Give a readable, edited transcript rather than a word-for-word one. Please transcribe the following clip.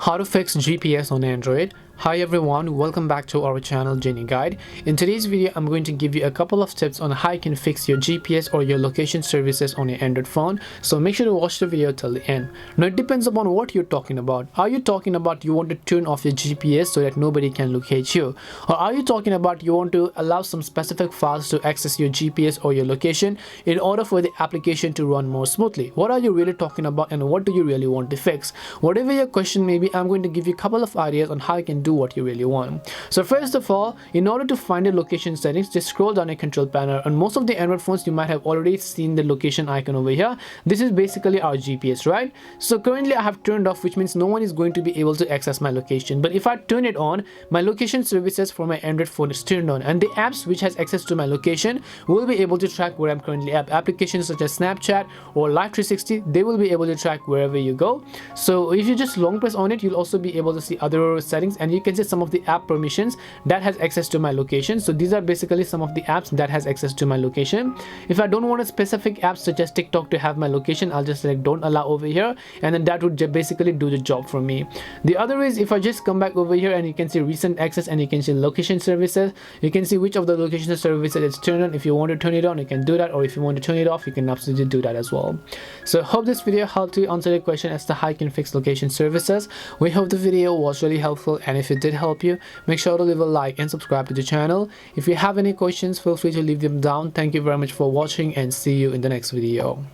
How to fix GPS on Android. Hi everyone, welcome back to our channel Genie Guide. In today's video, I'm going to give you a couple of tips on how you can fix your GPS or your location services on your Android phone. So make sure to watch the video till the end. Now it depends upon what you're talking about. Are you talking about you want to turn off your GPS so that nobody can locate you? Or are you talking about you want to allow some specific files to access your GPS or your location in order for the application to run more smoothly? What are you really talking about and what do you really want to fix? Whatever your question may be, I'm going to give you a couple of ideas on how you can do what you really want. So first of all, in order to find the location settings, just scroll down your control panel. On most of the Android phones, you might have already seen the location icon over here. This is basically our GPS, right? So currently I have turned off, which means no one is going to be able to access my location. But if I turn it on, my location services for my Android phone is turned on, and the apps which has access to my location will be able to track where I'm currently at. Applications such as Snapchat or Live 360, they will be able to track wherever you go. So if you just long press on it, you'll also be able to see other settings, and you can see some of the app permissions that has access to my location. So these are basically some of the apps that has access to my location. If I don't want a specific app such as TikTok to have my location, I'll just select don't allow over here, and then that would basically do the job for me. The other is, if I just come back over here and you can see recent access and you can see location services, you can see which of the location services it's turned on. If you want to turn it on, you can do that, or if you want to turn it off, you can absolutely do that as well. So hope this video helped you answer the question as to how you can fix location services. We hope the video was really helpful, and if it did help you, make sure to leave a like and subscribe to the channel. If you have any questions, feel free to leave them down. Thank you very much for watching, and see you in the next video.